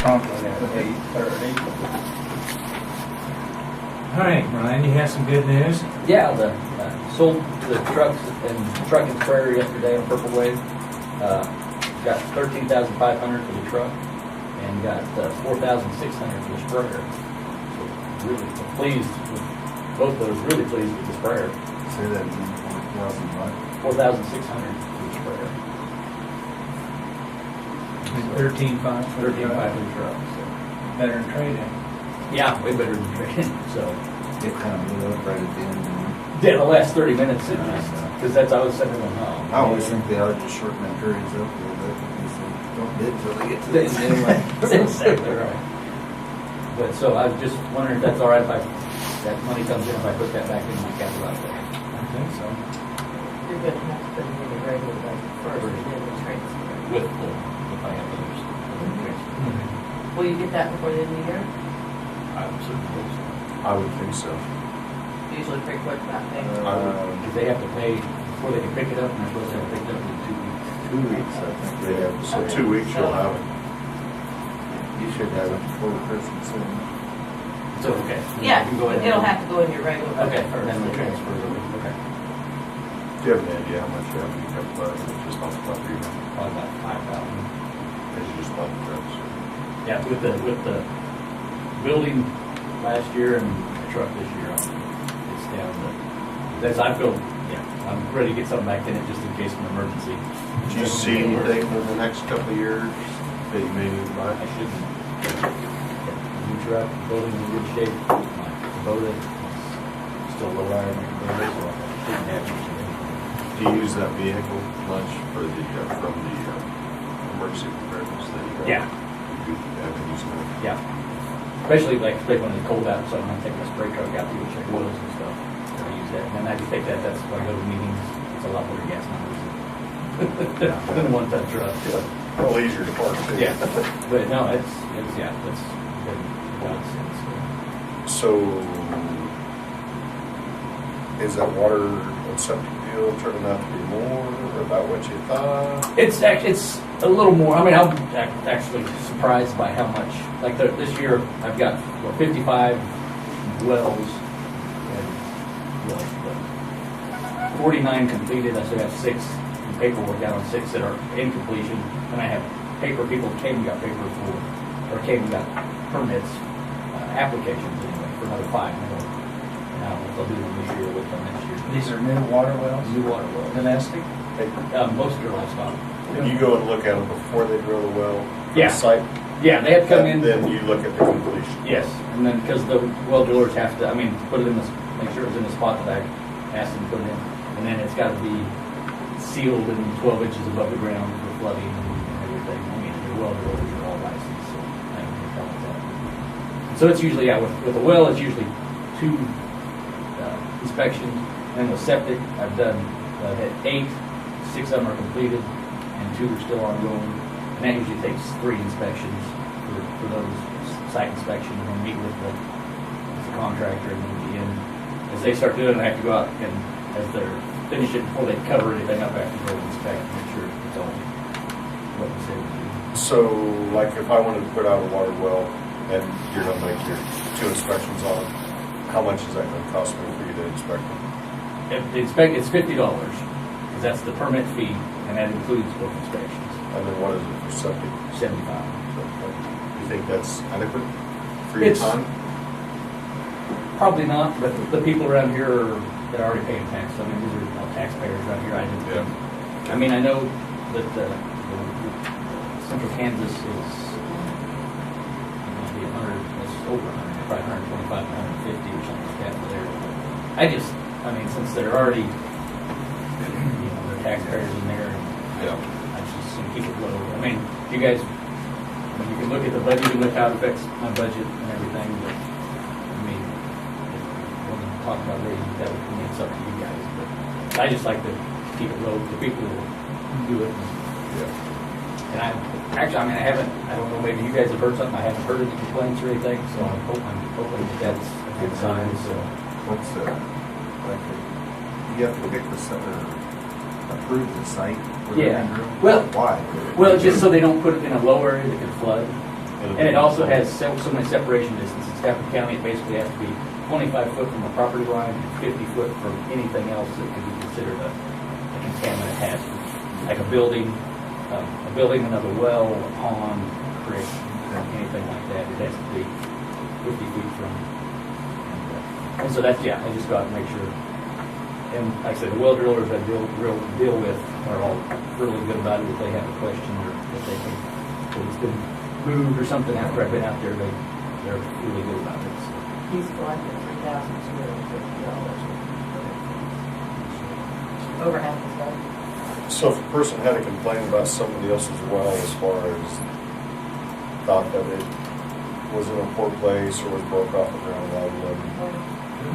promptly at 8:30. All right, Ryan, you have some good news. Yeah, sold the trucks and truck and sprayer yesterday on Purple Wave. Got $13,500 for the truck and got $4,600 for the sprayer. So really pleased with both those. Really pleased with the sprayer. Say that again, 4,000 what? $4,600 for the sprayer. 13.5 for the 13,500 truck. for the truck. So. Better than trade-in. Yeah, way better than trading. So It kind of blew up right at the end. yeah, the last 30 minutes it just because that's I was sitting going home. I always think they ought to just shorten their periods up a little bit because they don't bid till they get to the end anyway. That's exactly right. But so I was just wondering if that's all right if that money comes in if I put that back in my capital out there. I think so. You're gonna have to put it in the regular budget first and then the transfer. With the if I have others. Will you get that before the end of the year? I would certainly hope so. I would think so. Usually pretty quick about things. Because they have to pay before they can pick it up, and they're supposed to have it picked up in 2 weeks. 2 weeks, I think. They have, so 2 weeks you'll have it. You should have it before Christmas. So, okay. Yeah, You can go ahead. it'll have to go in your regular Okay, budget first. then the transfers over. Okay. Do you have any idea how much you have in your capital budget? Just off the top of your head? Probably about 5,000. As you just bought the trucks. Yeah, with the building last year and the truck this year, it's down. But that's I feel, yeah, I'm ready to get something back in it just in case of an emergency. Do you see anything in the next couple of years that you may need to buy? I shouldn't. New truck, building in good shape. My Kubota is still low iron in Kubota, so I shouldn't have anything. Do you use that vehicle much for the, from the emergency preparedness that you have? Yeah. You have been using that? Yeah. Especially when it's cold out, so I'm gonna take my spray truck out to go check oils and stuff. I use that, and then I just take that, that's when I go to meetings, it's a lot better gas numbers than a one-ton truck. Well, easier to park too. Yeah, but no, it's yeah, that's good. So, is that water and septic deal turning out to be more or about what you thought? It's a little more. I mean, I'm actually surprised by how much. Like this year, I've got 55 wells and 49 completed. I still have 6 in paperwork out on 6 that are in completion, and I have paper people that came and got paper for, or came and got permits, applications anyway for another 5 more. Now they'll do them this year with them next year. These are new water wells? New water wells. Domestic? Most of their livestock. You go and look at them before they drill the well? on Yeah. the site? Yeah, they have to come in. And then you look at the completion? Yes, and then because the well drillers have to, put it in the, make sure it's in the spot that I asked them to put it in. And then it's got to be sealed and 12 inches above the ground for flooding and everything. The well drillers are all licensed, so I have no problem with that. So it's usually, with a well, it's usually 2 inspections. And with septic, I've had 8, 6 of them are completed, and 2 are still ongoing. And that usually takes 3 inspections for those site inspections, and then meet with the contractor, and then at the end, as they start doing it, I have to go out and as they're finishing before they cover anything up, I have to go inspect, make sure it's all what we said. So, like if I wanted to put out a water well and you're gonna make your 2 inspections on it, how much is that gonna cost me for you to inspect them? It's $50, because that's the permit fee, and that includes both inspections. And then what is it for septic? 75. You think that's adequate for your It's- time? Probably not, but the people around here that are already paying tax, these are all taxpayers around here. I know that the Central Kansas is maybe 100, it's over 100, probably 125, 150 or something like that for there. Since they're already, they're taxpayers in there, Yeah. I just keep it low. You guys, you can look at the budget, you can look how it affects my budget and everything, but when we talk about raising that, it's up to you guys. But I just like to keep it low. The people who do it. Yeah. And I don't know, maybe you guys have heard something. I haven't heard any complaints or anything, so I'm hoping that's a good sign. So What's the, you have to pick the site or approve the site? where they're Yeah. gonna drill? Well- Why? well, just so they don't put it in a low area that could flood. And it also has so many separation distances. Stafford County, it basically has to be 25 foot from the property line and 50 foot from anything else that could be considered a contaminant hazard. Like a building, another well, a pond, creek, anything like that. It has to be 50 feet from. And so that's, yeah, I just got to make sure. And like I said, the well drillers I deal with are all really good about it. If they have a question or if they think it's been moved or something after I've been out there, they're really good about it. So. He's collected $3,250. Over half his budget. So if a person had a complaint about somebody else's well as far as thought that it was in a poor place or was broke off the ground level and,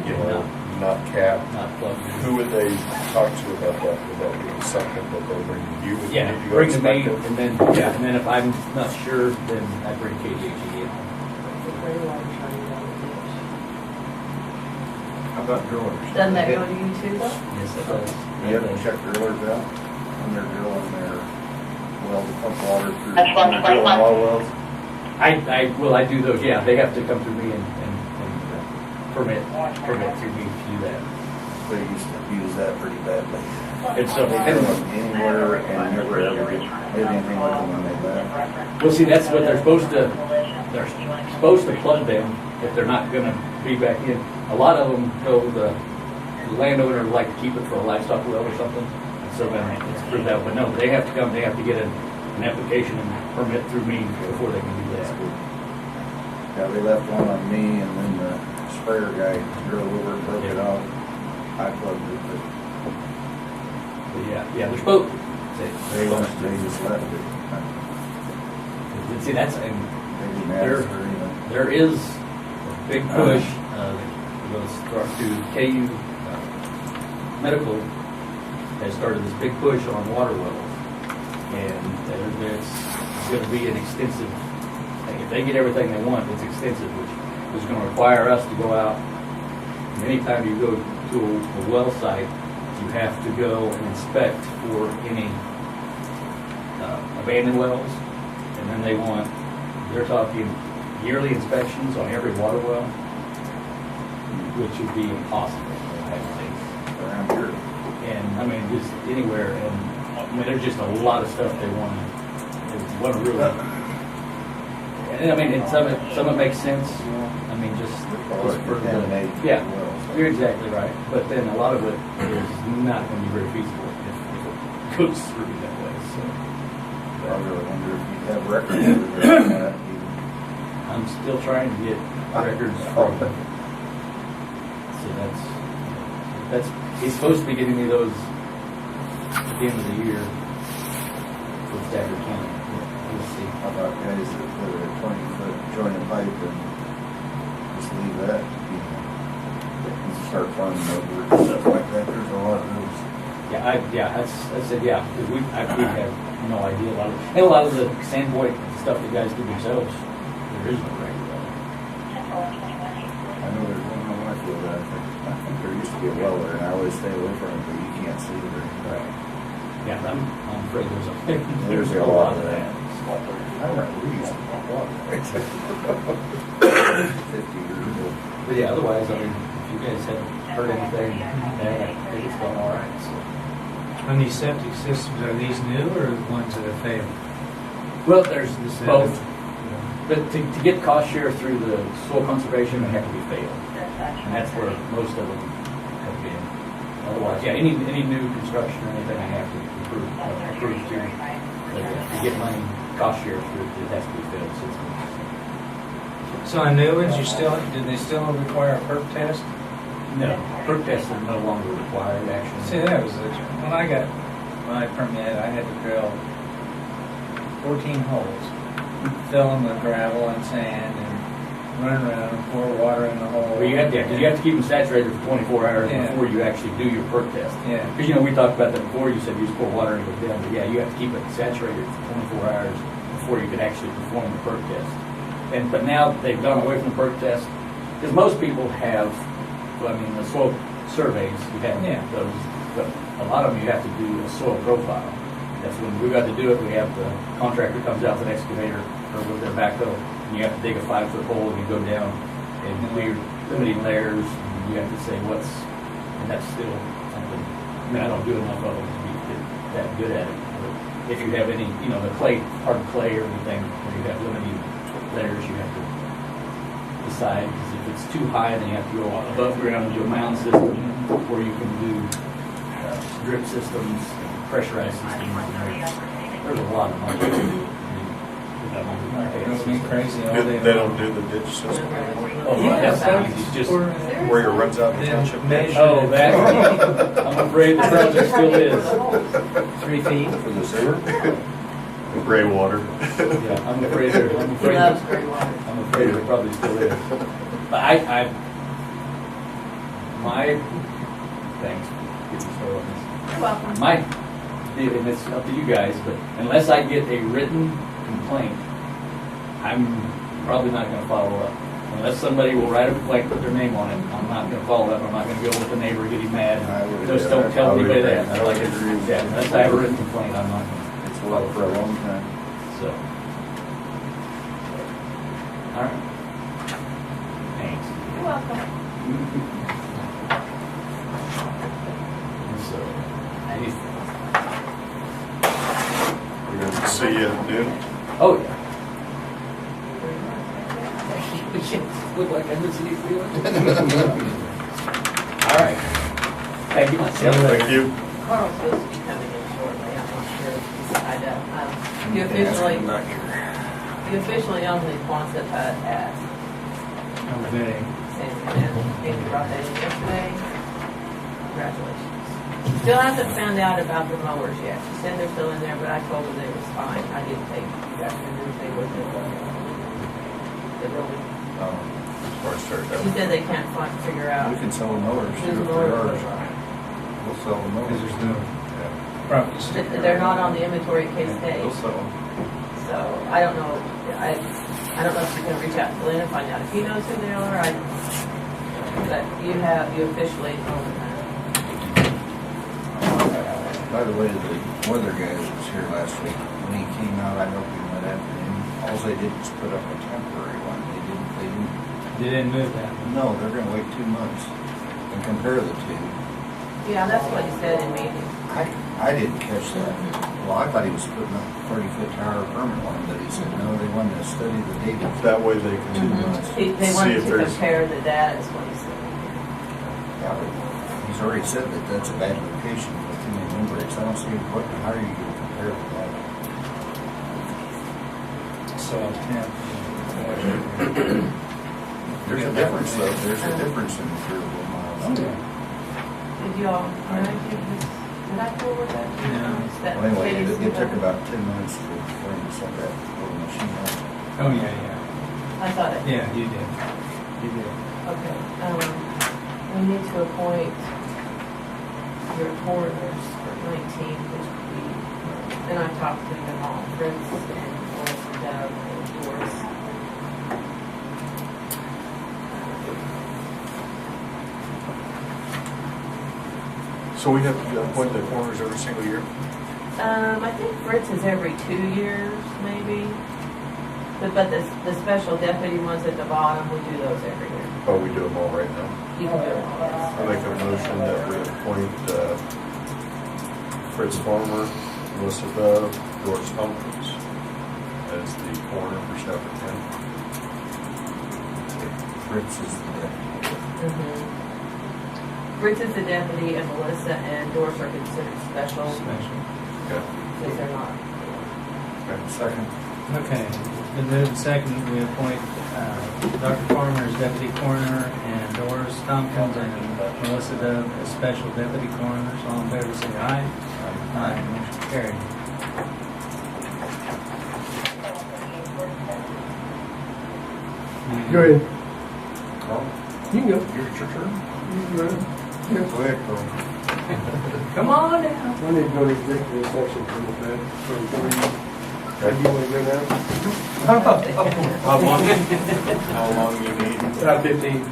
you know, not capped, Not plugged in. who would they talk to about that? Would that be something that they bring to you? Would Yeah, you go bring to me, inspect it? and then if I'm not sure, then I bring KDHE in. It's a pretty large shiny yellow ditch. How about drillers? Doesn't that go to you too, though? Yes, it does. You have to check drillers out when they're drilling their well to pump water through. That's one, when they're drilling one. all wells. I do those, yeah, they have to come through me and permit through me to do that. They used to use that pretty badly. And so, They didn't look anywhere and never ever did anything with them when they left. well, see, that's what they're supposed to plug them if they're not gonna be back in. A lot of them go, the landowner would like to keep it for a livestock well or something, and so then it's proved out, but no, they have to come, they have to get an application and permit through me before they can do that. Yeah, they left one on me and then the sprayer guy drove over and broke it off. I plugged it, But yeah, they're supposed, but they just left it. see, that's, and They didn't ask or anything. there is a big push, that goes through KU Medical has started this big push on water wells. And it's going to be an extensive thing. If they get everything they want, it's extensive, which is going to require us to go out. And anytime you go to a well site, you have to go and inspect for any abandoned wells. And then they're talking yearly inspections on every water well, which would be impossible, I think. Around here. And I mean, just anywhere, and I mean, there's just a lot of stuff they want to really. And I mean, and some of it makes sense. I mean, just for Contaminate the, yeah, wells. you're exactly right. But then a lot of it is not going to be very feasible if it goes through that way. So I really wonder if you have records of that. I'm still trying to get records from them. So that's he's supposed to be getting me those at the end of the year for Stafford County. We'll see. How about guys that put a 20-foot joint of pipe and just leave that, you know, and start farming over it and stuff like that. There's a lot of those. I said, because we have no idea a lot of the Sandpoint stuff that guys do themselves, there is no record of it. I know there's one on my field that I think there used to be a well there, and I always stay away from it, but you can't see it. Right. Yeah, I'm afraid There's a lot of that. I remember we used to pump water. 50 years ago. But yeah, otherwise, I mean, if you guys haven't heard anything, I think it's going all right. So. And these septic systems, are these new or the ones that have failed? Well, there's both. But to get cost share through the soil conservation, they have to be failed. And that's where most of them have been. Otherwise, yeah, any new construction or anything I have to approve to. But to get money, cost share through, it has to be failed systems. So on new ones, do they still require a perk test? No, perk tests are no longer required, actually. See, that was when I got my permit, I had to drill 14 holes, fill them with gravel and sand, and run around and pour water in the hole. Well, you have to keep them saturated for 24 hours Yeah. before you actually do your perk test. Yeah. Because, we talked about that before. You said you just pour water and it goes down. But yeah, you have to keep it saturated for 24 hours before you can actually perform the perk test. But now they've gone away from the perk test because most people have, the soil surveys, you have those, but a lot of them you have to do a soil profile. That's when we got to do it. We have the contractor comes out with an excavator, or with their backhoe. And you have to dig a 5-foot hole and you go down and clear limiting layers. And you have to say and that's still something. I mean, I don't do enough of them to be that good at it. But if you have any, the hard clay or anything, where you have limiting layers, you have to decide. Because if it's too high, then you have to go above ground and do a mound system, or you can do drip systems, pressurized systems. There's a lot of money to do. Drove me crazy all day. They don't do the ditch system anymore, Oh, that's easy. It's just, where it runs out the Then township ditch. measure oh, that, I'm afraid the project still is. 3 feet. For the sewer? The gray water. Yeah, I'm afraid He loves gray water. there probably still is. But thanks. for getting started on this. You're welcome. And it's up to you guys, but unless I get a written complaint, I'm probably not gonna follow up. Unless somebody will write a complaint, put their name on it, I'm not gonna follow up, I'm not gonna go with the neighbor, get him mad. I would- Just don't tell I would anybody agree. that. I would agree with Yeah, you. unless I have a written complaint, I'm not gonna, It's worked for a long time. so. All right. Thanks. You're welcome. So, anything? We're gonna see you at noon. Oh, yeah. Look like I'm missing you. All right. Thank you myself. Thank you. Carl's supposed to be coming in shortly, I'm not sure if he's tied up. You officially own the Quonset hut at Okay. San Fernando. Amy brought that in yesterday. Congratulations. Still haven't found out about the mowers yet. She said they're still in there, but I told her they was fine. I didn't think they were the building. Before I start She said they can't figure out. We can sell the mowers. whose too, if mowers they they are. are. We'll sell the mowers. Because there's no Yeah. property sticker. They're not on the inventory in case they. We'll sell them. So I don't know. I don't know if you can reach out to Lynn and find out if he knows who they are. But you officially own that. By the way, the weather guy that was here last week, when he came out, I helped him that afternoon. All they did was put up a temporary one. They didn't, They didn't move that. no, they're gonna wait 2 months and compare the two. Yeah, that's what he said in meeting. I didn't catch that. Well, I thought he was putting up a 30-foot tower permanent one, but he said, no, they wanted to study the data. That way they can. 2 months. They See wanted if to there's- compare the data, is what he said. Yeah, but he's already said that that's a bad location with too many windbreaks. I don't see how are you gonna compare with that? So, yeah. There's a difference though, there's a difference in durable miles. Did y'all, did I forward that to you? No. That Well, anyway, Katie's- it took about 10 minutes for him to set that little machine up. Oh, yeah. I thought it. Yeah, you did. You did. Okay, we need to appoint your coroners for 19, which we, and I talked to them all, Fritz and Doris and Deb and Doris. So we have to appoint the corners every single year? I think Fritz is every 2 years, maybe. But the special deputy ones at the bottom, we do those every year. Oh, we do them all right now. You can do it all, yes. I make a motion that we appoint Fritz Farmer, Melissa Dove, Doris Tompkins as the coroner for Stafford County. Fritz is the deputy. Fritz is the deputy, and Melissa and Doris are considered special, Special. Okay. because they're not. Second. Okay, it's been moved and seconded, we appoint Dr. Farmer as deputy coroner and Doris Tompkins and Melissa Dove as special deputy coroners. All in favor, say aye. Aye, motion carried. Go ahead. Carl, You can go. your turn. You can go. Go ahead, Carl. Come on down. I need to go to executive session for the bed. Do you want to go now? How long you need? 15.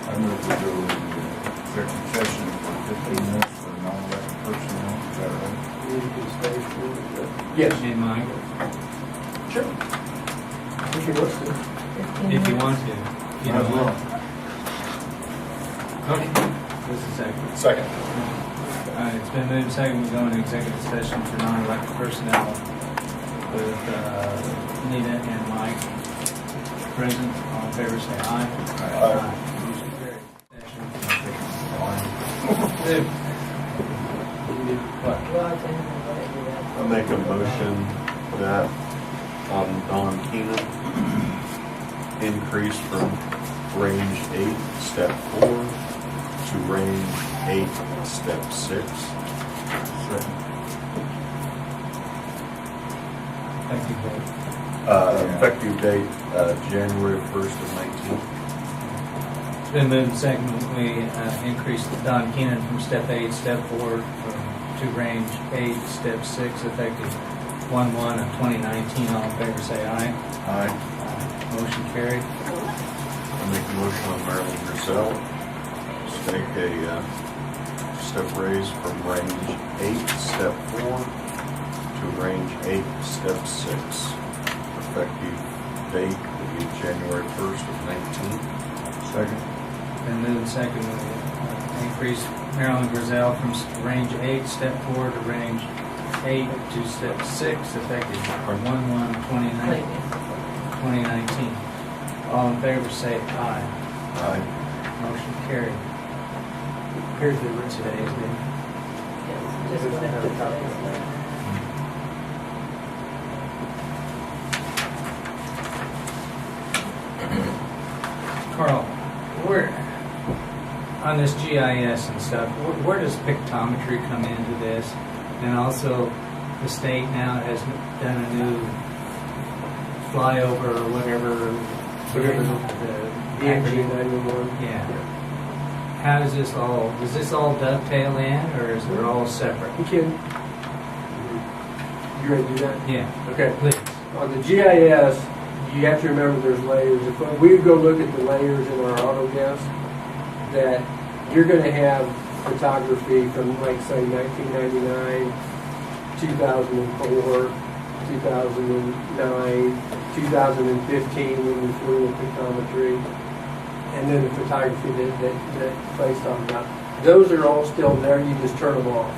I move to go into executive session for 15 minutes for non-elected personnel. Is that right? You can stay for Yes. And Mike. Sure. If he wants to. 15 If you minutes. want to. You Might know as well. Okay. This is second. Second. All right, it's been moved second, we go into executive session for non-elected personnel with Nita and Mike present. All in favor, say aye. Aye. Motion carried. What? Well, it's in the budget, I make a motion that Don Keenan increase from range 8, step 4 to range 8, step 6. Thank you, Dave. Effective date, January 1st of 19. It's been moved second, we increase Don Keenan from step 8, step 4 to range 8, step 6, effective 1/1 of 2019. All in favor, say aye. Aye. Motion carried. I make a motion on Marilyn Griselle to take a step raise from range 8, step 4 to range 8, step 6. Effective date will be January 1st of 19. Second. Been moved second, we increase Marilyn Griselle from range 8, step 4 to range 8 to step 6, effective 1/1/2019. All in favor, say aye. Aye. Motion carried. Here's the rest of today's date. Yes, just whatever today's date. Carl, where, on this GIS and stuff, where does pictometry come into this? And also, the state now has done a new flyover or whatever the DMG 911. Yeah. How does this all dovetail in, or is it all separate? You can. You ready to do that? Yeah, Okay. please. On the GIS, you have to remember there's layers. If we go look at the layers in our AutoDesk, that you're going to have photography from, like, say, 1999, 2004, 2009, 2015 when we flew with pictometry, and then the photography that placed on that. Those are all still there. You just turn them off.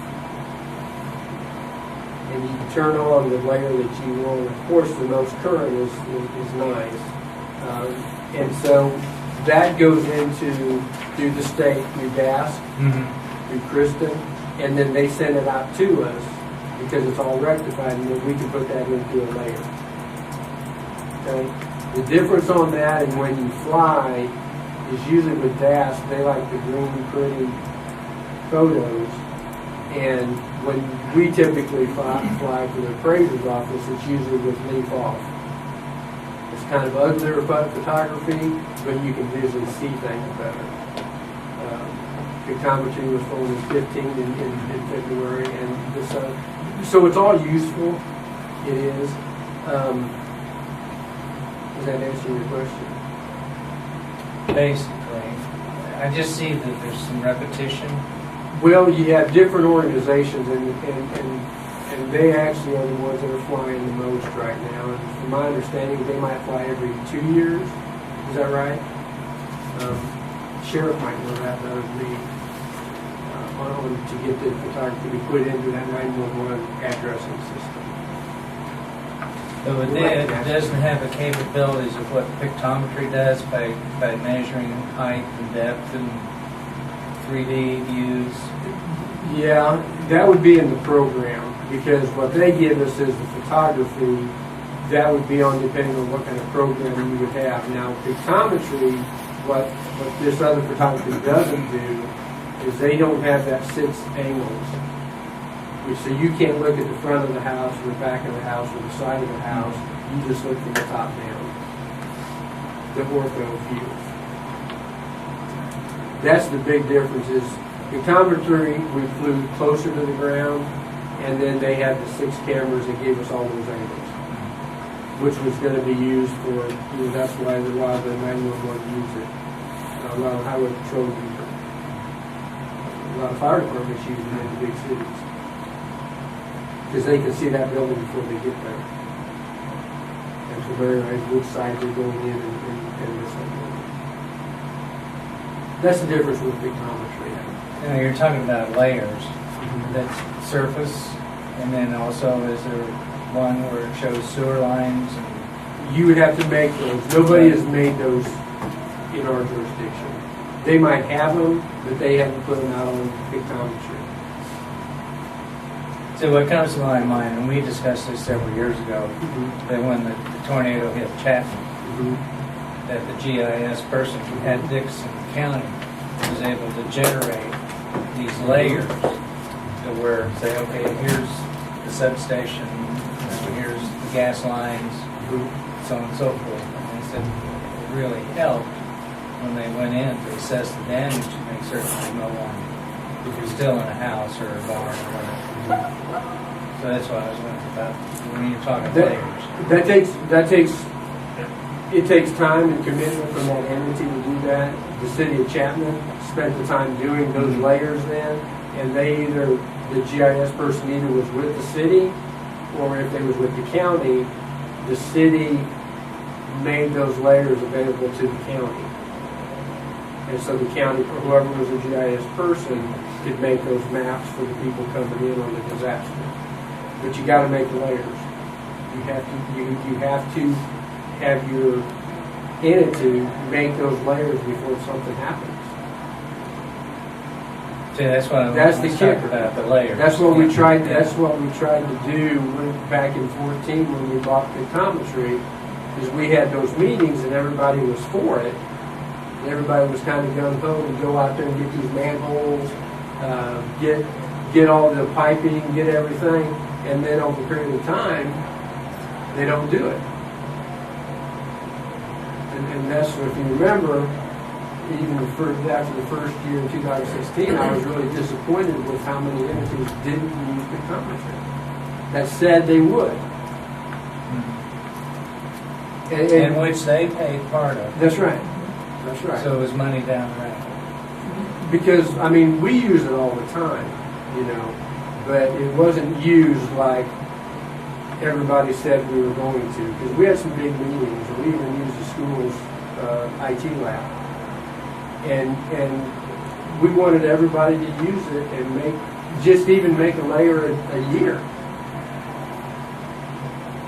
And you can turn on the layer that you want. Of course, the most current is nice. And so that goes into through the state, through DASC, Mm-hmm. through Kristen, and then they send it out to us because it's all rectified, and then we can put that into a layer. Okay? The difference on that and when you fly is usually with DASC, they like the green, pretty photos. And when we typically fly for the appraiser's office, it's usually with leaf off. It's kind of uglier photography, but you can visually see things better. Pictometry was only 15 in February, and this, so it's all useful. It is. Does that answer your question? Basically, I just see that there's some repetition. Well, you have different organizations, and they actually are the ones that are flying the most right now. And from my understanding, they might fly every 2 years. Is that right? Sheriff might know that better than me. To get the photography to put into that 911 addressing system. So it doesn't have the capabilities of what pictometry does by measuring height and depth and 3D views. Yeah, that would be in the program, because what they give us is the photography. That would be on depending on what kind of program you would have. Now, pictometry, what this other photography doesn't do is they don't have that 6 angles. So you can't look at the front of the house or the back of the house or the side of the house. You just look from the top down. The ortho view. That's the big difference is pictometry, we flew closer to the ground, and then they had the 6 cameras that gave us all those angles, which was going to be used for, that's why a lot of the 911 use it. A lot of highway patrol use it. A lot of fire departments use it in the big cities. Because they can see that building before they get there. familiarize which side they're going in and this one. That's the difference with pictometry. You know, you're talking about layers, that's surface, and then also is there one where it shows sewer lines and You would have to make those. Nobody has made those in our jurisdiction. They might have them, but they haven't put them out on pictometry. so what comes to my mind, and we discussed this several years ago, that when the tornado hit Chapman, that the GIS person who had Dixon County was able to generate these layers to where, say, okay, here's the substation, here's the gas lines, so on and so forth. And they said it really helped when they went in to assess the damage to make certain that no one was still in a house or a barn or whatever. So that's why I was wondering about when you're talking layers. It takes time and commitment from that entity to do that. The city of Chapman spent the time doing those layers then, and the GIS person either was with the city, or if they was with the county, the city made those layers available to the county. And so the county, or whoever was a GIS person, could make those maps for the people coming in on the disaster. But you got to make the layers. You have to have your entity make those layers before something happens. See, that's what I That's was the talking kicker. about, the layers. That's what we tried. Yeah. That's what we tried to do back in 14 when we bought pictometry. Is we had those meetings and everybody was for it. And everybody was kind of gung ho and go out there and get these manholes, get all the piping, get everything, and then over a period of time, they don't do it. And that's, if you remember, even after the first year in 2016, I was really disappointed with how many entities didn't use pictometry. That said they would. In which they paid part of. That's right. That's right. So it was money down the road. Because, I mean, we use it all the time, you know, but it wasn't used like everybody said we were going to. Because we had some big meetings, and we even used the school's IT lab. And we wanted everybody to use it and make a layer a year.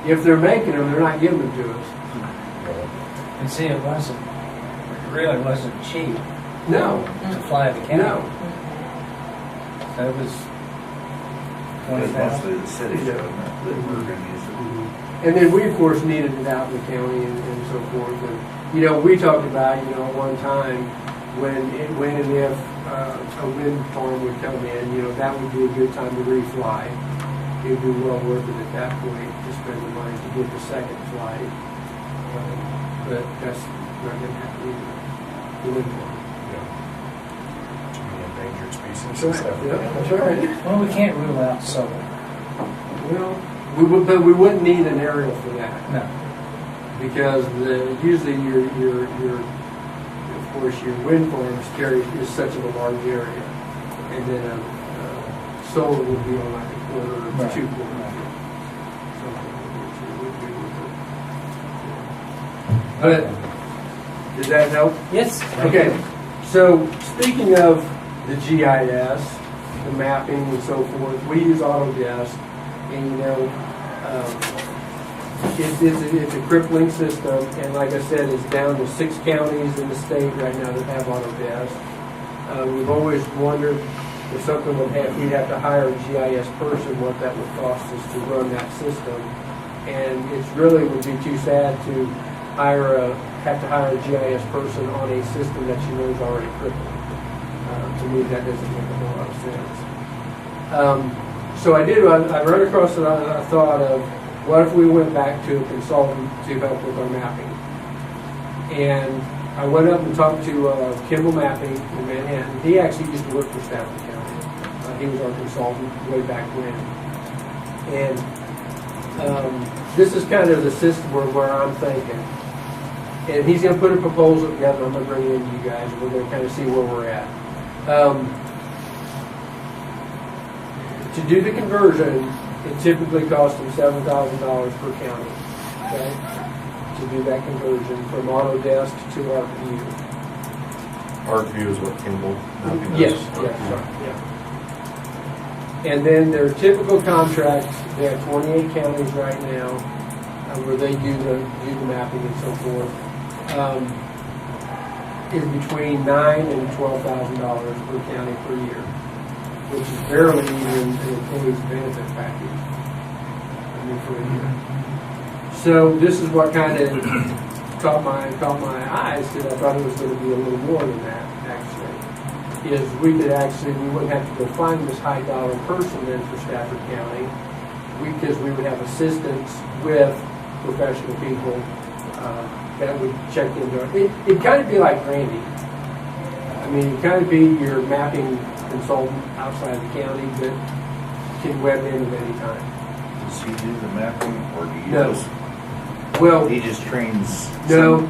If they're making them, they're not giving them to us. And see, it really wasn't cheap No, to fly the county. no. So it was Because 20,000. mostly the city showed that we were gonna use it. And then we, of course, needed it out in the county and so forth. And, you know, we talked about, you know, one time when and if a wind farm would come in, you know, that would be a good time to refly. It would be well worth it at that point to spend the money to get the second flight. But that's not going to happen either. The wind farm. Too many endangered species and That's stuff. right. Yeah, that's right. Well, we can't rule out solar. Well, but we wouldn't need an aerial for that. No. Because usually of course your wind farms is such of a large area, and then solar would be on like a quarter or Right. 2 quarters. But did that help? Yes. Okay, so speaking of the GIS, the mapping and so forth, we use Autodesk, and you know, it's a crippling system, and like I said, it's down to 6 counties in the state right now that have Autodesk. We've always wondered if something we'd have to hire a GIS person, what that would cost us to run that system, and it really would be too sad to have to hire a GIS person on a system that you know is already crippled. To me, that doesn't make a whole lot of sense. So I run across a thought of, what if we went back to a consultant to help with our mapping? And I went up and talked to Kimball Mapping in Manhattan. He actually used to work for Stafford County. He was our consultant way back when. And this is kind of the system where I'm thinking. And he's going to put a proposal together. I'm going to bring it into you guys. We're going to kind of see where we're at. To do the conversion, it typically costs them $7,000 per county. Okay? to do that conversion from Autodesk to ArcView. ArcView is what Kimball Mapping does? Yes, yes, yeah. And then their typical contract, they have 28 counties right now, where they do the mapping and so forth, is between $9,000 and $12,000 per county per year, which is barely even an employee's benefit package. I mean, for a year. So this is what kind of caught my eyes, because I thought it was going to be a little more than that, actually. Is we wouldn't have to go find this high dollar person then for Stafford County, because we would have assistants with professional people that would check into it. It'd kind of be like Randy. I mean, it'd kind of be your mapping consultant outside the county that can web in at any time. Does he do the mapping, or do you No. just, Well, he just trains? no,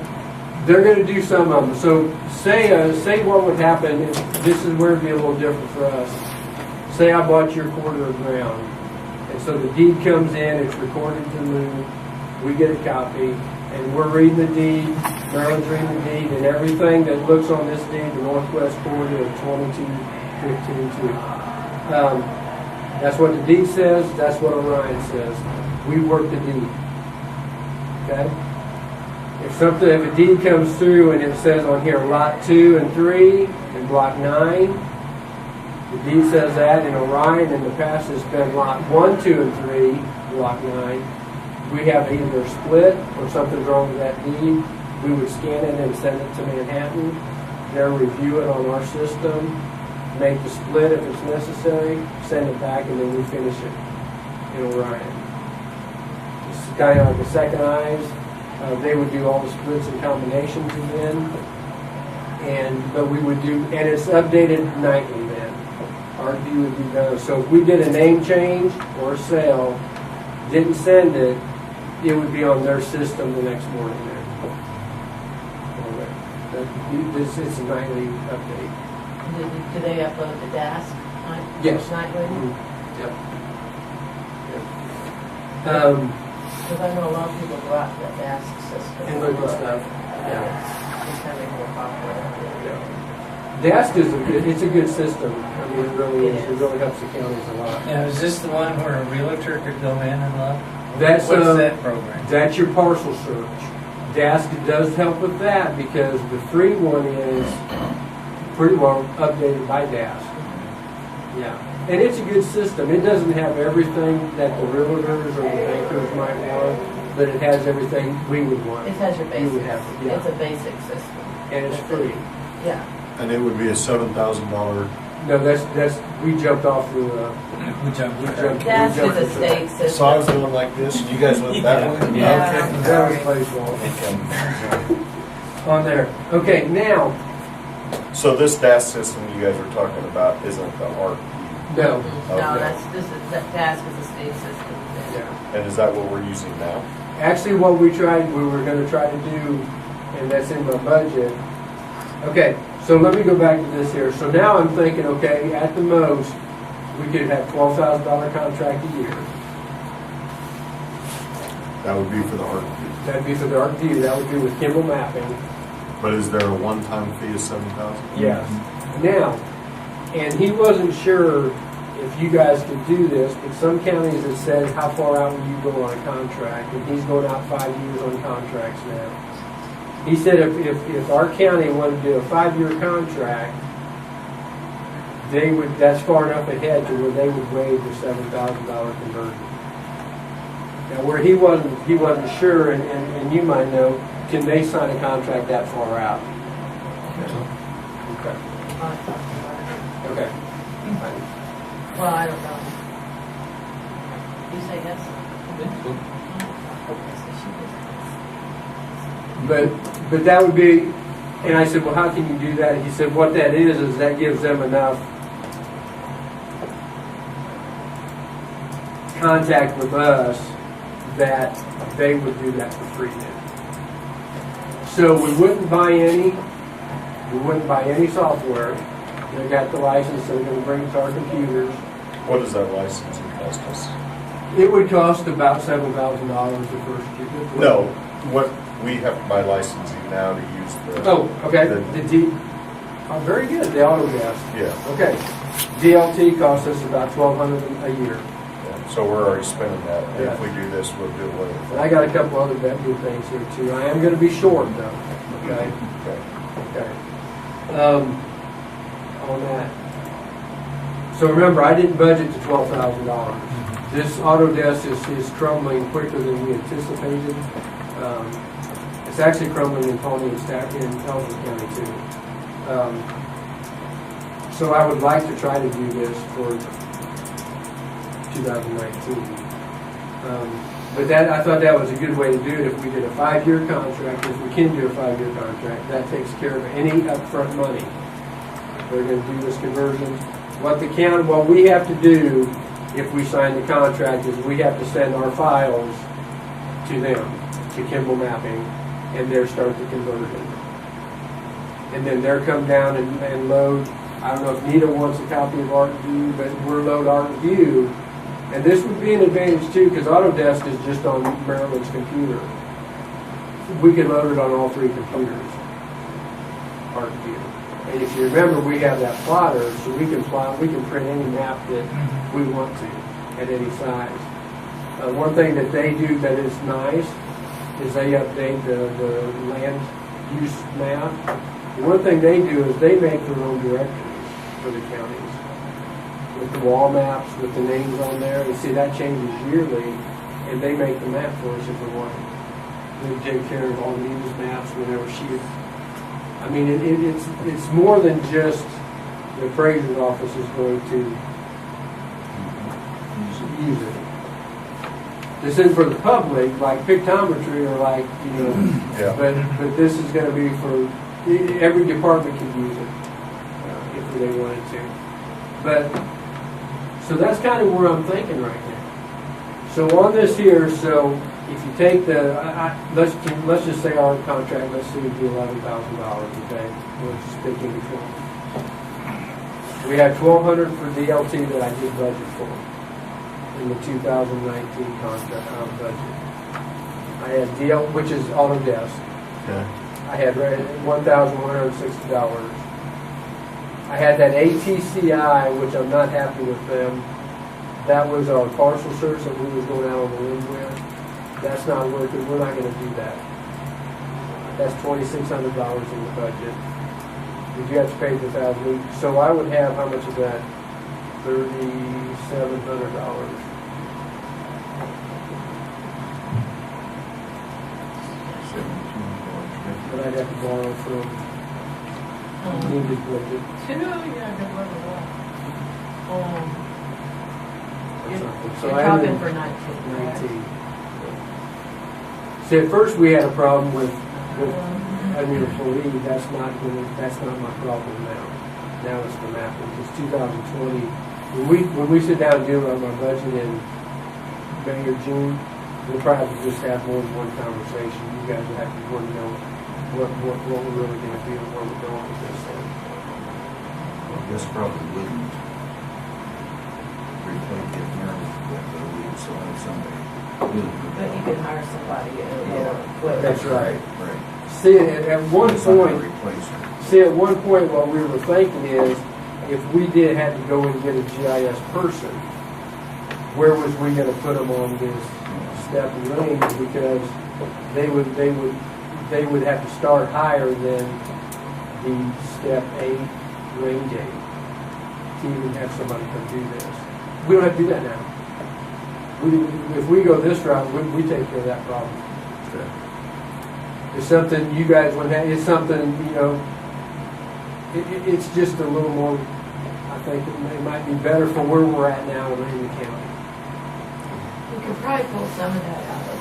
they're going to do some of them. So say what would happen, if this is where it'd be a little different for us. Say I bought your quarter of ground, and so the deed comes in, it's recorded to Moon, we get a copy, and we're reading the deed, Maryland's reading the deed, and everything that looks on this deed, the northwest corner of 2215-2. That's what the deed says, that's what Orion says. We work the deed. Okay? If a deed comes through and it says on here lot 2 and 3 and block 9, the deed says that in Orion. In the past it's been lot 1, 2, and 3, block 9. We have either split or something's wrong with that deed. We would scan it and send it to Manhattan. They'll review it on our system, make the split if it's necessary, send it back, and then we finish it in Orion. It's kind of like a second eyes. They would do all the splits and combinations again, but we would do, and it's updated nightly then. Our view would be done. So if we did a name change or a sale, didn't send it, it would be on their system the next morning then. It's a nightly update. Do they upload the DAS? Yes. Nightly? Yep. Because I know a lot of people go out to that DAS system. And look at stuff. Yeah. It's becoming more popular. DASC it's a good system. I mean, it really is. It really helps the counties a lot. Now, is this the one where a realtor could go in and look? That's What's that program? That's your parcel search. DASC does help with that because the free one is pretty well updated by DASC. Yeah. And it's a good system. It doesn't have everything that the realtors or the bankers might want, but it has everything we would want. It has your You basics. would have to, yeah. It's a basic system. And it's free. Yeah. And it would be a $7,000. No, that's we jumped off the. We jumped. DAS is a state system. So I was going like this, and you guys went that way? Yeah. Okay. That was baseball. On there. Okay, now. So this DAS system you guys were talking about isn't the ARC? No. No, Okay. DAS is a state system. Yeah. And is that what we're using now? Actually, what we were going to try to do, and that's in my budget. Okay, so let me go back to this here. So now I'm thinking, okay, at the most, we could have $12,000 contract a year. That would be for the ARC. That'd be for the ArcView. That would be with Kimball Mapping. But is there a one-time fee of $7,000? Yes. Now, and he wasn't sure if you guys could do this, but some counties have said, how far out will you go on a contract? And he's going out 5 years on contracts now. He said if our county wanted to do a 5-year contract, that's far enough ahead to where they would waive the $7,000 conversion. Now, where he wasn't sure, and you might know, can they sign a contract that far out? Okay. Okay. Well, I don't know. You say yes? But that would be, and I said, well, how can you do that? He said, what that is that gives them enough contact with us that they would do that for free then. So we wouldn't buy any software. They got the license, so they're going to bring it to our computers. What does that licensing cost us? It would cost about $7,000 the first year. No, what we have to buy licensing now to use the. Oh, okay, the- oh, very good, the Autodesk. Yeah, Okay, DLT costs us about $1,200 a year. yeah. So we're already spending that. And if Yeah. we do this, we'll do it later. And I got a couple other good things here too. I am gonna be short though, okay? Okay. Okay. On that. So remember, I didn't budget to $12,000. This Autodesk is crumbling quicker than we anticipated. It's actually crumbling in Pawnee and in Ellsworth County too. So I would like to try to do this for 2019. But that, I thought that was a good way to do it. If we did a 5-year contract, if we can do a 5-year contract, that takes care of any upfront money. They're gonna do this conversion. What we have to do if we sign the contract is we have to send our files to them, to Kimball Mapping, and they'll start the conversion. And then they'll come down and load, I don't know if Nita wants a copy of ArcView, but we'll load ArcView. And this would be an advantage too, because Autodesk is just on Maryland's computer. We can load it on all 3 computers, ArcView. And if you remember, we have that plotter, so we can print any map that we want to, at any size. One thing that they do that is nice is they update the land use map. And one thing they do is they make their own directories for the counties, with the wall maps, with the names on there. And see, that changes yearly, and they make the map for us if we want it. They take care of all the news maps whenever she. I mean, it's more than just the appraiser's office is going to use it. This isn't for the public, like pictometry or like, Yeah. but this is going to be for, every department can use it if they wanted to. But, so that's kind of where I'm thinking right now. So on this here, so if you take the, let's just say our contract, let's say it'd be $11,000, okay? We'll just pick in between. We had $1,200 for DLT that I did budget for in the 2019 contract budget. I had DL, which is Autodesk. Okay. I had $1,160. I had that ATCI, which I'm not happy with them. That was our parcel search that we was going out on the limb with. That's not working. We're not going to do that. That's $2,600 in the budget. You have to pay the $1,000. So I would have, how much is that? $3,700. But I'd have to borrow from Nita's budget. So You're I talking ended for 19. 19. See, at first we had a problem with employee. That's not my problem now. Now it's the mapping. It's 2020. When we sit down and do my budget in May or June, we'll probably just have more than one conversation. You guys will have to want to know what we're really going to do and where we're going with this thing. Well, this probably wouldn't replace it now with the lead, so I have somebody new. But you can hire somebody at That's right. Right. See, at one It's not gonna point, replace her. see, at one point, what we were thinking is, if we had to go and get a GIS person, where was we going to put them on this step and range? Because they would have to start higher than the step 8, range 8, to even have somebody come do this. We don't have to do that now. If we go this route, we take care of that problem. It's something you guys would have, it's something, it's just a little more, I think it might be better for where we're at now in the county. We could probably pull some of that out of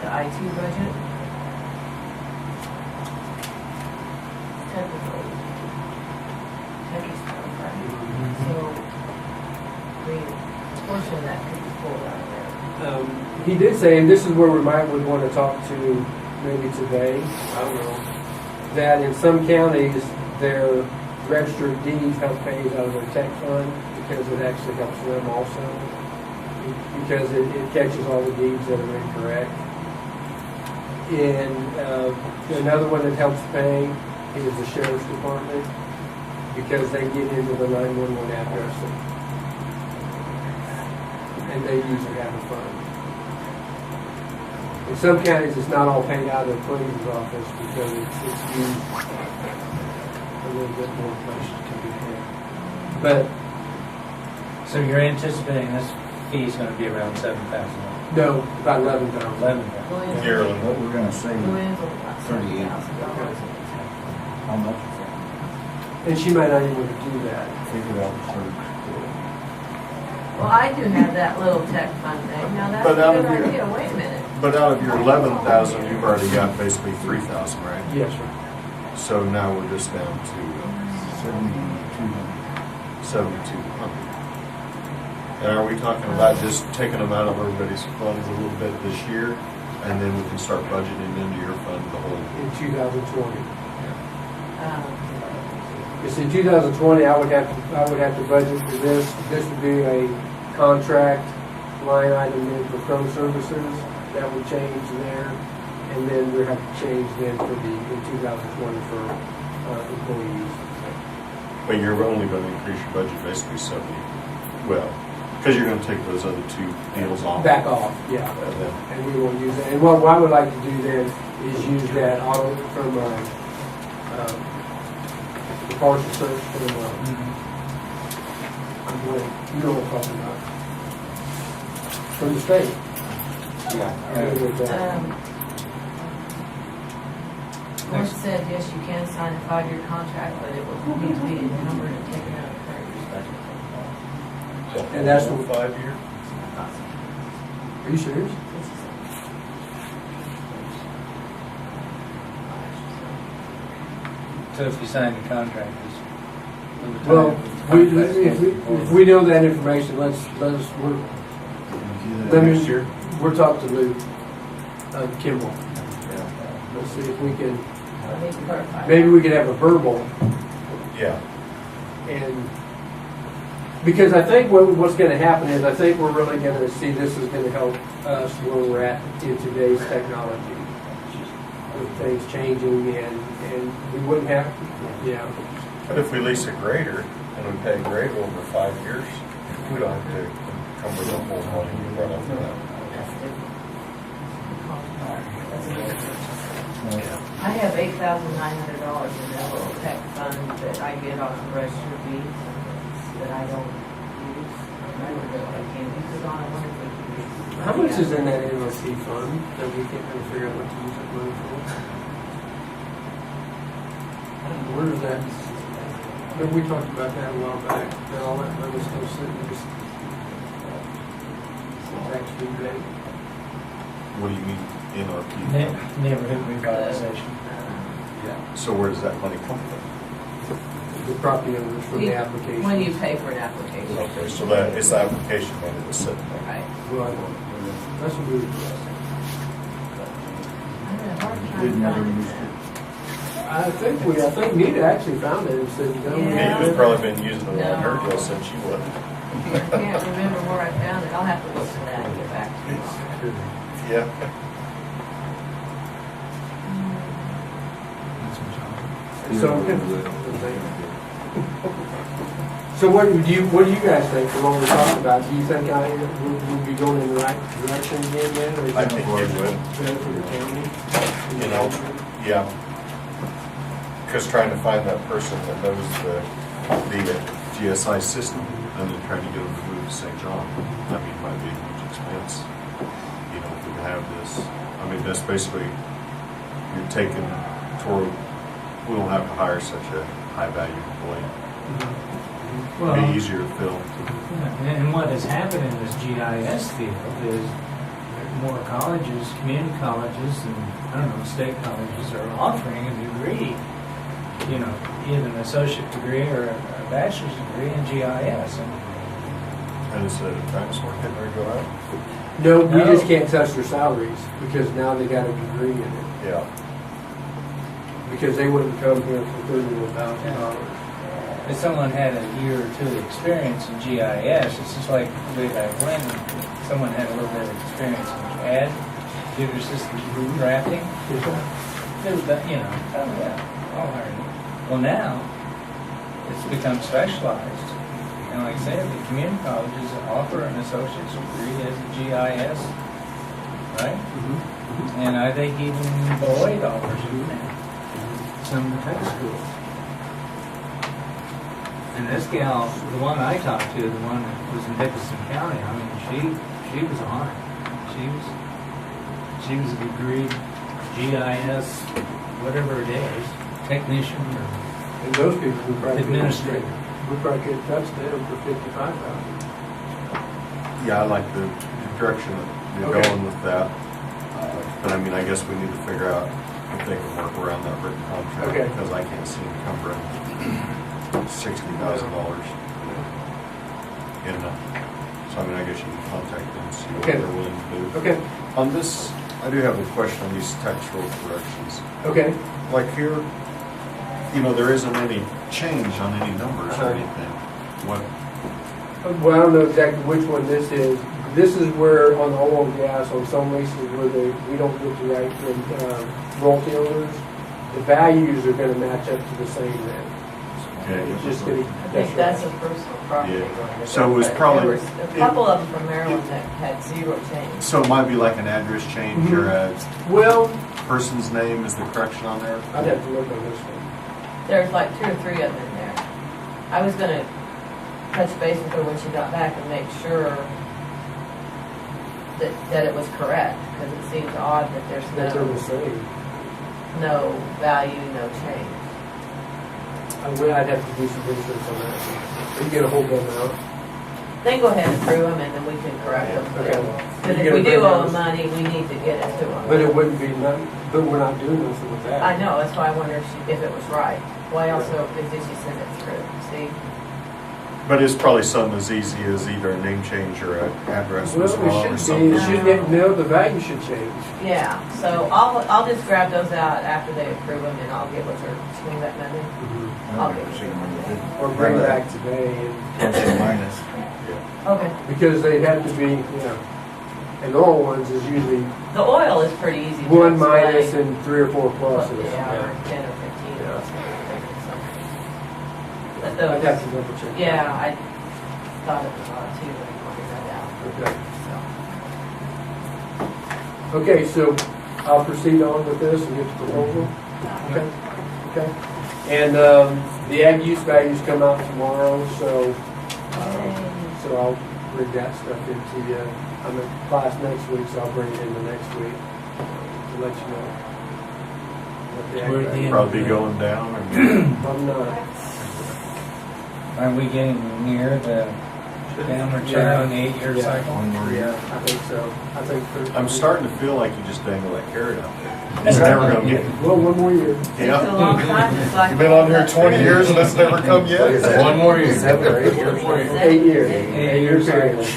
the IT budget. Techie stuff, right? So, a portion of that could be pulled out of there. He did say, and this is where we would want to talk to maybe today, I don't know, that in some counties, their registered deeds help pays out of their tech fund because it actually helps them also. Because it catches all the deeds that are incorrect. And another one that helps pay is the sheriff's department, because they get into the 911 address. And they usually have a fund. In some counties, it's not all paid out of the clerk's office because it's used a little bit more places to be had. But So you're anticipating this fee is gonna be around $7,000? no, about 11,000. $11,000. Yearly. But we're gonna save Luann's about $38. $30,000. how much is that? And she might not even want to do that. Figure out the search. Well, I do have that little tech fund thing. Now, that's But out a of good your- idea. Wait a minute. But out of your 11,000, you've already got basically 3,000, right? Yes, sir. So now we're just down to 7,200. And are we talking about just taking them out of everybody's funds a little bit this year, and then we can start budgeting into your fund the whole? In 2020. Um, It's in 2020, I would have to budget for this. This would be a contract line item then for pro services. That would change there. And then we have to change then for in 2020 for employees. But you're only going to increase your budget basically 70, well, because you're going to take those other two deals off. Back off, yeah. And then- And we won't use that. And what I would like to do then is use that auto from the partial search from, you know what I'm talking about. From the state. Mark said, yes, you can sign a 5-year contract, but it will need to be encumbered and taken out of current year's budget. And that's Whole what- 5 year? Are you serious? So if you sign the contract, it's. Well, if we know that information, let me, we're talking to Luke, Kimball. Let's see if we can, I need to clarify. maybe we could have a verbal. Yeah. And because I think what's going to happen is I think we're really going to see this is going to help us where we're at in today's technology. With things changing and we wouldn't have, yeah. But if we lease a grader and we pay a grader over 5 years, we don't have to encumber the whole money right off the bat. I have $8,900 in that little tech fund that I get off the register fees that I don't use. I don't know what I can use it on. I wonder if we can use it. How much is in that NLC fund that we can't really figure out what to use that money for? Where is that? Remember we talked about that a while back, that all that money is still sitting in this tax rebate. What do you mean, NRP? Neighborhood revitalization. So where does that money come from? The property owners from the application. When you pay for an application. Okay, so that, it's the application money that's sitting there. Right. Right. That's what we were. I had a hard time We've never finding used that. I think Nita actually found it and said, no. Yeah. You've probably been using it on her No. deal since you left. I can't remember where I found it. I'll have to look at that and get back to you. Yeah. So what do you guys think from what we're talking about? Do you think would be going in the right direction again then? Or is I that think it would. better for the county? You know, yeah. Because trying to find that person that knows the GSI system and then trying to get them to move to St. John, I mean, might be a huge expense. You know, if we have this, I mean, that's basically, you're taking toward, we don't have to hire such a high value employee. Well, It'd be easier to fill. and what has happened in this GIS field is more colleges, community colleges, and I don't know, state colleges are offering a degree, you know, either an associate degree or a bachelor's degree in GIS. And it's a dinosaur getting ready to go out. No, we No. just can't touch their salaries because now they got a degree in it. Yeah. Because they wouldn't come here for $31,000. If someone had a year or two experience in GIS, it's just like way back when someone had a little bit of experience in CAD, computer systems drafting. It was that, you know, oh yeah, I'll hire you. Well, now, it's become specialized. And like I said, the community colleges offer an associate's degree as a GIS, right? And I think even Beloit offers it now. Some of the high schools. And this gal, the one I talked to, the one that was in Dickinson County, I mean, she was on it. She was a degree GIS, whatever it is, technician or And those people would probably. administrator. We probably could touch them for 55,000. Yeah, I like the direction that you're Okay. going with that. But I mean, I guess we need to figure out if they can work around that written contract. Okay. Because I can't see them covering $60,000 in that. So I mean, I guess you can contact them and see what Okay. they're willing to do. Okay, On this, I do have a question on these textual corrections. okay. Like here, you know, there isn't any change on any numbers or Uh-huh. anything. What, Well, I don't know exactly which one this is. This is where on the oil and gas, on some leases where we don't get to write the royalty owners, the values are gonna match up to the same then. okay, It's just gonna. I think that's a personal property. Yeah. So it was But probably- There was a couple of them from Maryland that had zero change. so it might be like an address change or a Well, person's name is the correction on there? I'd have to look on this one. There's like 2 or 3 of them in there. I was gonna touch base with her when she got back and make sure that it was correct, because it seems odd that That they're the same. no value, no change. I'd have to do some research on that. You get a hold of them out. Then go ahead and approve them, and then we can correct them. Okay. Because You if we get a do owe breakdown. them money, we need to get it to them. But it wouldn't be nothing, but we're not doing nothing with that. I know, that's why I wonder if it was right. Why also, did she send it through? See? But it's probably something as easy as either a name change or an address was Well, wrong or it should something. be, it should get, no, the value should change. Yeah, so I'll just grab those out after they approve them, and I'll get with her, swing that money. I'll I've get never with seen one that her. didn't. Or bring it back today and, Plus or minus. Okay, because they'd have to be, you know, and the oil ones is usually the oil is pretty easy to one explain. minus and 3 or 4 pluses. Yeah, or 10 or 15 or something. But I'd those, have to double check. yeah, I thought it was odd too, when I pointed that out, Okay. so. Okay, so I'll proceed on with this and get the proposal. Okay. Okay. And the ag use values come out tomorrow, so I'll bring that stuff into you. I'm in class next week, so I'll bring it into next week to let you know. what the ag Toward the value- end. Probably going down or I'm not. Are we getting near the downward turn on the 8-year Yeah. cycle? Yeah, I think so. I think. I'm starting to feel like you just dangle that carrot out there. It's never gonna get, Well, one more year. It's a yeah. long time, it's like. You've been on here 20 years and it's never come yet? One more year. 7 or 8 years. 8 years. 8-year period.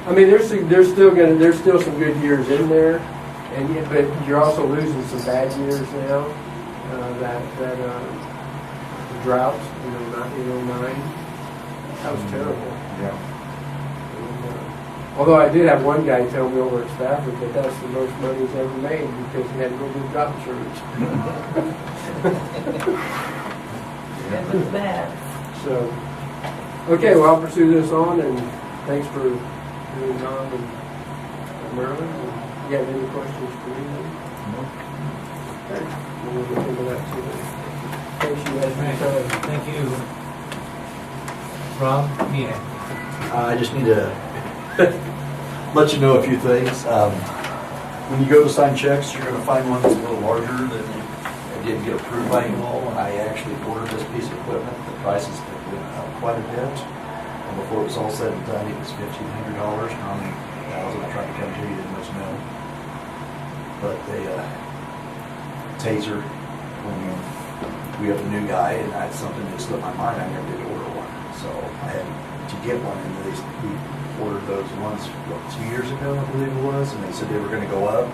I mean, there's still some good years in there, and yet, but you're also losing some bad years now. That drought, 9. That was terrible. Yeah. Although I did have one guy tell me over at Stafford that that's the most money he's ever made because he had real good crop insurance. It was bad. So, okay, well, I'll pursue this on, and thanks for doing John and Marilyn. And you have any questions for me? Okay, we'll get into that too. Thanks you guys for your time. Thank you. Rob? Yeah. I just need to let you know a few things. When you go to sign checks, you're going to find one that's a little larger than it didn't get approved by you all. I actually ordered this piece of equipment. The prices went up quite a bit. And before it was all said and done, it was $1,500. Normally, $1,000. I tried to come to you, didn't let you know. But the taser, when we have a new guy, and that's something that slipped my mind. I never did order one, so I had to get one. And we ordered those ones 2 years ago, I believe it was, and they said they were going to go up.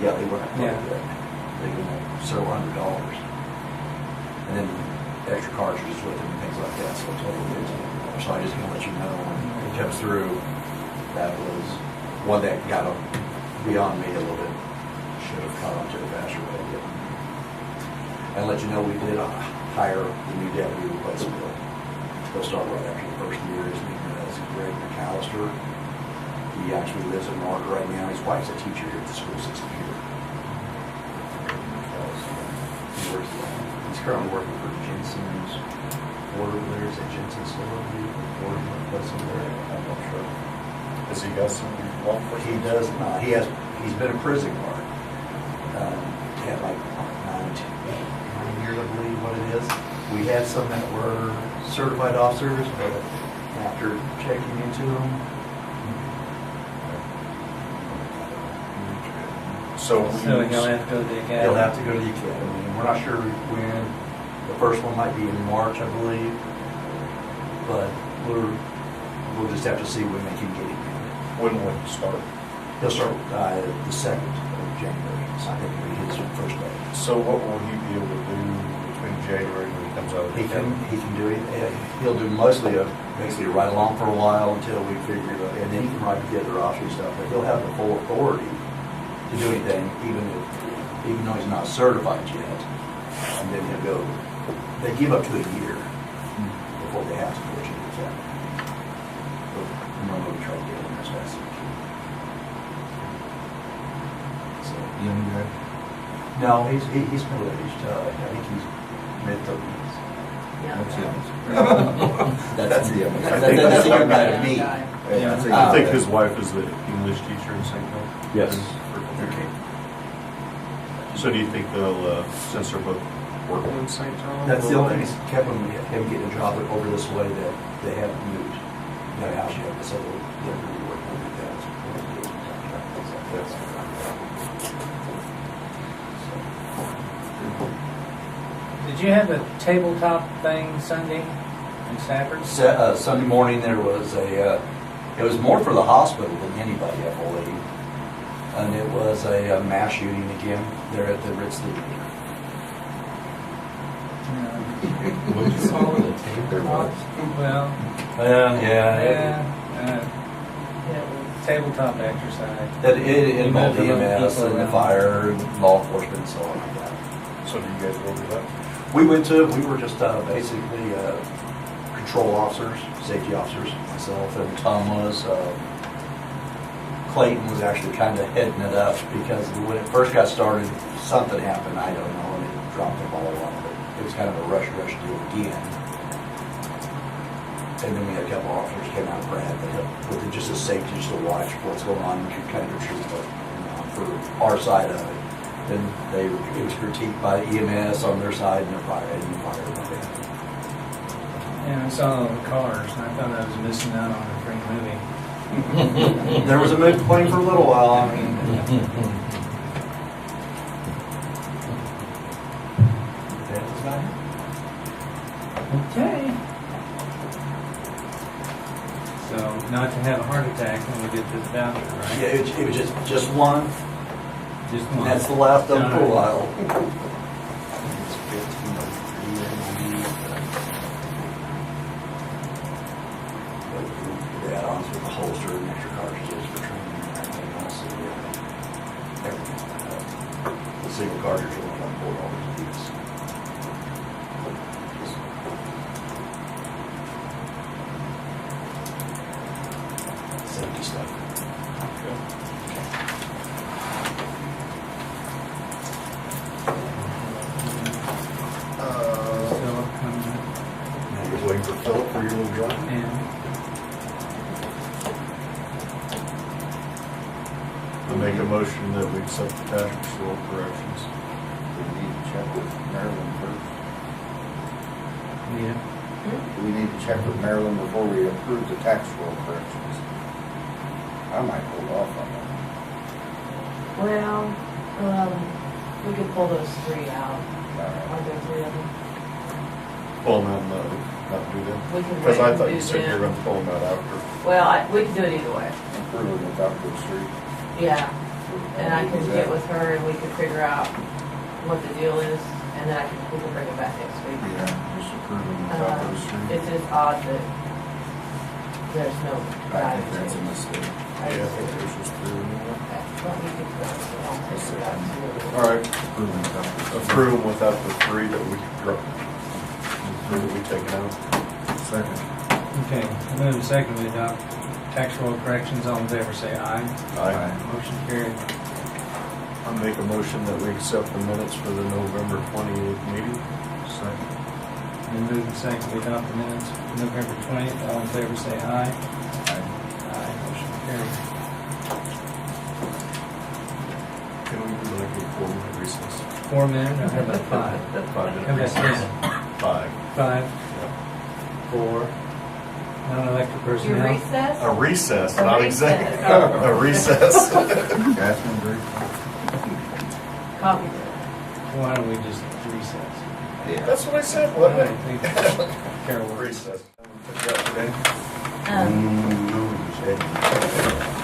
Yeah, they went up quite a bit. They went up several $100s, and then extra cartridges with them and things like that. So total $1,500. So I just want to let you know when it comes through. That was one that got beyond me a little bit. Should have caught on to it faster, but I didn't. And let you know, we did hire the new deputy replacement. He'll start right after the first year. His name is Greg McAllister. He actually lives in Mark right now. His wife's a teacher here at the school system here. He's currently working for Jensen's Order there. Is it Jensen's Order place over there? I'm not sure. Has he got some law enforcement? He does not. He's been a prison guard. He had like 9 years, I believe, what it is. We had some that were certified officers, but after checking into them, So So he'll have to go to the academy. he'll have to go to the academy. And we're not sure when. The first one might be in March, I believe. But we'll just have to see when they can get him in. when will he start? He'll start the 2nd of January. So I think it'll be his first day. So what will he be able to do between January when he comes out of the He can academy? do it. He'll do mostly basically ride along for a while until we figure it out, and then he can ride the other officer stuff. But he'll have the full authority to do anything, even though he's not certified yet. And then he'll go. They give up to a year before they have to push it. But normally we try to get him as fast as we can. So Young guy? no, he's middle-aged. I think he's mid-30s. That's the young guy to me. I think his wife is the English teacher in St. Paul. Yes. Okay. So do you think they'll, since they're both working in St. John? That's the only thing that's kept him getting a job over this way, that they haven't moved their house yet, so they're really working on that. Did you have a tabletop thing Sunday in Stafford? Sunday morning, there was it was more for the hospital than anybody, I believe. And it was a mass shooting again there at the Ritz Theater. What'd you call it? There was. Well, Yeah. tabletop exercise. It involved You moved a lot of EMS people and the around. fire, and law enforcement, and so on like that. So do you guys go to that? We were just basically control officers, safety officers, myself and Tom was. Clayton was actually kind of heading it up because when it first got started, something happened, I don't know, and it dropped the ball on it. It was kind of a rush deal again. And then we had a couple officers came out of Brad that helped with just a safety, just to watch what's going on and kind of retreat for our side of it. Then it was critiqued by EMS on their side and the fire. And I saw all the cars, and I thought I was missing out on a great movie. There was a movie playing for a little while. I mean, that was about it. Okay. So, not to have a heart attack when we get to the voucher, right? Yeah, it was just one. Just And one. that's the last of them for a while. The add-ons with the holster and extra cartridges for training and everything else. So, yeah, everything. The single cartridge will be like $4 a piece. Safety stuff. Philip comes in. Now you're waiting for Philip for your little drive? And I make a motion that we accept the tax roll corrections. Do we need to check with Maryland first? yeah, Do we need to check with Maryland before we approve the tax roll corrections? I might hold off on that. Well, we could pull those 3 out. Are there 3 of them? Pull them out, not do them? We can Because I wait thought and you do said you were them. going to pull them out after. Well, we can do it either way. Approve it without the street. Yeah, and I can get with her and we can figure out what the deal is, and then we can bring it back next week. Yeah, just approve them without those street. It's just odd that there's no I think that's a guidance. mistake. I Yeah, I just- think there's just three. Okay, let me get those, I'll take it out to- All right, Proven company. approve them without the three that we dropped. Three that we taken out. Second. Okay, move and second, we adopt tax roll corrections. All in favor, say aye. Aye. Motion carried. I'll make a motion that we accept the minutes for the November 28th meeting. Second. Then move and second, we adopt the minutes for November 20th. All in favor, say aye. Aye. Motion carried. Can we do like a 4-minute recess? 4 minutes, or how about 5? 5-minute How about recess. 5. 5, 4, non-elected Your personnel. recess? A recess, A not recess. executive. Oh. A recess. Catherine, Bruce? Copy. Why don't we just recess? Yeah. That's what I said, I wasn't don't think Carol will. Recess. Today.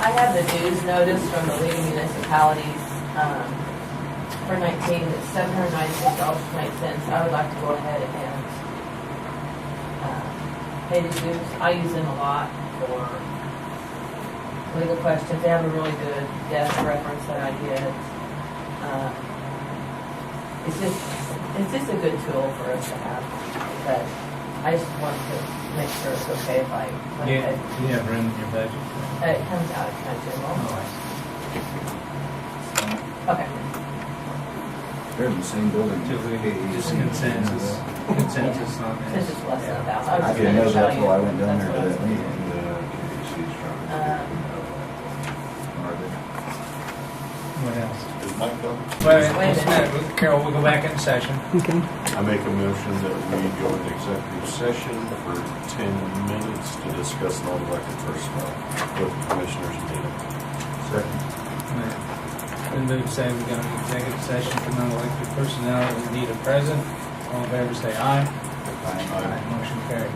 I have the dues notice from the leading municipalities, for 19, it's $796.08. I would like to go ahead and, pay the dues. I use them a lot for legal questions. They have a really good desk reference that I get. It's just a good tool for us to have, but I just want to make sure it's okay if I, Yeah, you have room in your budget. it comes out of my general. Okay. They're in the same building. Just consensus on this. Since it's less than 1,000. I was didn't know just gonna that's tell why I you. went down there That's to what that I was meeting. Are they? What else? Is Mike done? Wait a minute, Carol, we'll go back in session. I make a motion that we go into executive session for 10 minutes to discuss non-elected personnel with the commissioners meeting. Second. Then move say we go into executive session for non-elected personnel. We need a present. All in favor, say aye. Aye. Motion carried.